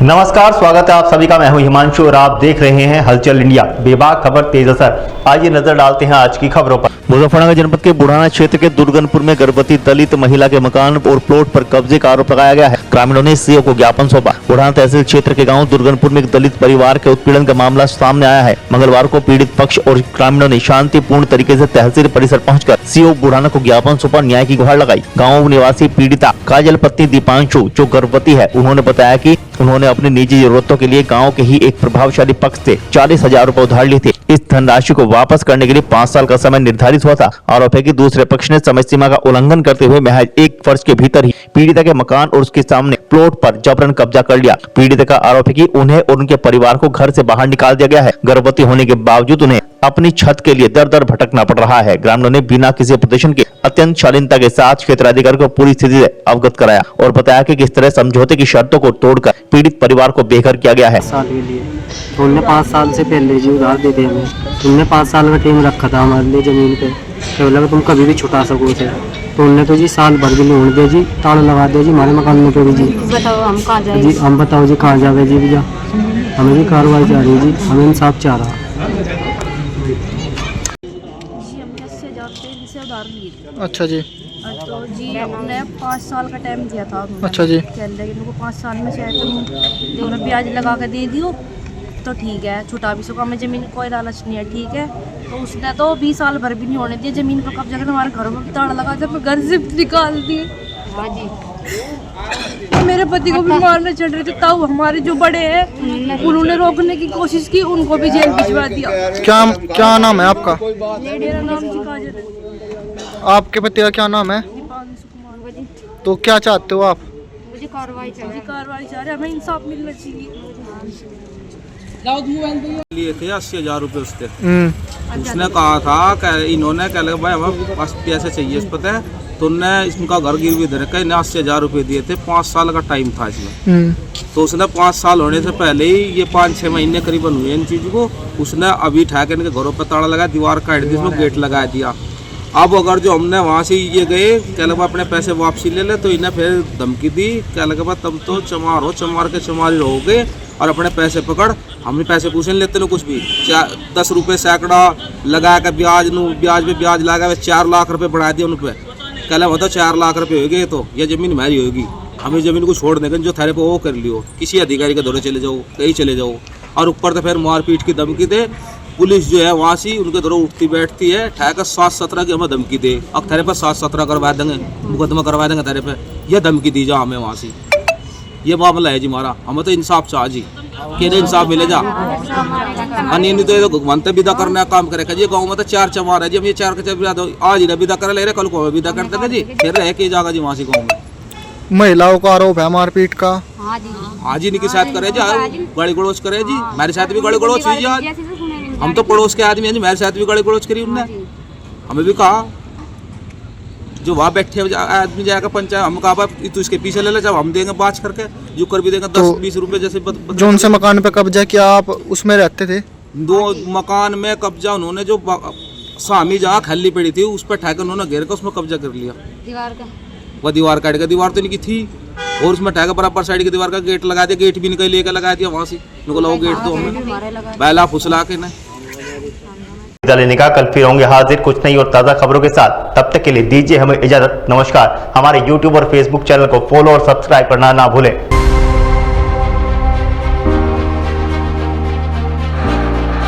नमस्कार, स्वागत है आप सभी का। मैं हूं हिमांशु और आप देख रहे हैं हलचल इंडिया। बेबाक खबर तेज असर। आइए नजर डालते हैं आज की खबरों पर। मुजफ्फरनगर जनपद के बुढ़ाना क्षेत्र के दुर्गनपुर में गर्भवती दलित महिला के मकान और प्लॉट पर कब्जे का आरोप लगाया गया है। ग्रामीणों ने सीओ को ज्ञापन सौंपा। बुढ़ाना तहसील क्षेत्र के गांव दुर्गनपुर में एक दलित परिवार के उत्पीड़न का मामला सामने आया है। मंगलवार को पीड़ित पक्ष और ग्रामीणों ने शांतिपूर्ण तरीके से तहसील परिसर पहुंचकर सीओ बुढ़ाना को ज्ञापन सौंपा, न्याय की गुहार लगाई। गाँव निवासी पीड़िता काजल पत्नी दीपांशु जो गर्भवती है, उन्होंने बताया कि उन्होंने अपनी निजी जरूरतों के लिए गांव के ही एक प्रभावशाली पक्ष से 40,000 रुपए उधार लिए थे। इस धनराशि को वापस करने के लिए 5 साल का समय निर्धारित हुआ था। आरोप है कि दूसरे पक्ष ने समय सीमा का उल्लंघन करते हुए महज 1 वर्ष के भीतर ही पीड़िता के मकान और उसके सामने प्लॉट पर जबरन कब्जा कर लिया। पीड़िता का आरोप है कि उन्हें और उनके परिवार को घर से बाहर निकाल दिया गया है। गर्भवती होने के बावजूद उन्हें अपनी छत के लिए दर दर भटकना पड़ रहा है। ग्रामीणों ने बिना किसी प्रदर्शन के अत्यंत शालीनता के साथ क्षेत्राधिकारी को पूरी स्थिति से अवगत कराया और बताया कि किस तरह समझौते की शर्तों को तोड़कर पीड़ित परिवार को बेघर किया गया है। साल के लिए तो उन्होंने 5 साल से पहले जी उधार दे दिए हमें। उनने 5 साल का टाइम रखा था हमारे लिए ज़मीन पे, तो बोला तुम कभी भी छुटा सको उसे। तो उनने तो जी साल भर भी नहीं होने दिया जी, ताला लगा दिया जी हमारे मकान में। तो जी बताओ हम कहाँ जाएंगे? जी हम बताओ जी कहाँ जावे जी भैया, हमें भी कार्रवाई जा रही है जी, हमें इंसाफ चाह रहा। उधार लिए थे। अच्छा जी। तो जी हमने 5 साल का टाइम दिया था। अच्छा जी। लेकिन उनको 5 साल में चाहे तो उन्हें ब्याज लगा के दे दियो तो ठीक है, छुटा भी सको, हमें ज़मीन कोई लालच नहीं है, ठीक है। तो उसने तो 20 साल भर भी नहीं होने दिए ज़मीन पर कब्जा करके हमारे घरों में ताड़ा लगा, जब घर से निकाल दिए। हाँ जी। मेरे पति को भी मारने चढ़ रहे थे, तब हमारे जो बड़े हैं उन्होंने रोकने की कोशिश की, उनको भी जेल भिजवा दिया। क्या नाम है आपका? मेरा नाम जी काजल है। आपके पति का क्या नाम है? तो क्या चाहते हो आप? मुझे कार्रवाई चाह रहे, हमें इंसाफ मिलना चाहिए। लिए थे 80,000 रुपये उसके। उसने कहा था कि इन्होंने कह लगा भाई हमें पास पैसे चाहिए इस पता है, तो उनने इसका घर गिरवी दे रखा, इन्हें 80,000 रुपये दिए थे। 5 साल का टाइम था इसमें। तो उसने 5 साल होने से पहले ही ये 5-6 महीने करीबन हुए इन चीज़ को, उसने अभी ठहके इनके घरों पर ताला लगा, दीवार काट दी, इसमें गेट लगा दिया। अब अगर जो हमने वहाँ से ये गए कह लगा अपने पैसे वापसी ले ले, तो इन्हें फिर धमकी दी, कह लगा तुम तो चमार हो, चमार के चमारी रहोगे और अपने पैसे पकड़। हमने पैसे पूछ नहीं लेते ना कुछ भी। 10 रुपये सैकड़ा लगा कर ब्याज पे ब्याज लगा 4 लाख रुपए बढ़ा दिए उन पर। कह लगा मतलब 4 लाख रुपए हो गए, तो ये ज़मीन हमारी होगी, हमें ज़मीन को छोड़ देंगे, जो थारे पे वो कर लियो, किसी अधिकारी के दौरे चले जाओ, कहीं चले जाओ। और ऊपर तो फिर मारपीट की धमकी दे। पुलिस जो है वहाँ से उनके दौरे उठती बैठती है, ठहकर 7-17 की हमें धमकी दे, अब थारे पर 7-17 करवा देंगे, मुकदमा करवा देंगे थारे पे, यह धमकी दी जा हमें वहाँ से। ये मामला है जी हमारा, हमें तो इंसाफ चाह जी, कि इंसाफ मिले जा। नहीं तो भगवंत विदा करने का काम करेगा जी। गाँव में तो 4 चमार है जी, हम ये 4 के 4 आज ही विदा कर ले रहे, कल को विदा कर देंगे जी, फिर रह के जाएगा जी वहाँ से गाँव में। महिलाओं का आरोप है मारपीट का। आज ही इनके साथ करे जी, गाली गड़ोच करे जी, मेरे साथ भी गाली गड़ोच हुई आज। हम तो पड़ोस के आदमी हैं जी, मेरे साथ भी गाली गड़ोच करी उनने। हमें भी कहा जो वहाँ बैठे आदमी जाएगा पंचायत, हम कहा तू इसके पीछे ले ले, जब हम देंगे बात करके जो कर भी देंगे 10-20 रुपए जैसे। जो उनसे मकान पे कब्जा किया, आप उसमें रहते थे? 2 मकान में कब्जा उन्होंने, जो सामी जहाँ खाली पड़ी थी उस पर ठहकर उन्होंने घेर कर उसमें कब्जा कर लिया। दीवार का वह दीवार काट के, दीवार तो इनकी थी, और उसमें ठहकर बराबर साइड की दीवार का गेट लगा दिया, गेट भी निकल लेकर लगा दिया वहाँ से। निकला वो गेट तो हमें बैला फुसला के ना लेने का। कल फिर होंगे हाजिर कुछ नई और ताज़ा खबरों के साथ। तब तक के लिए दीजिए हमें इजाजत। नमस्कार। हमारे YouTube और Facebook चैनल को फॉलो और सब्सक्राइब करना ना भूलें।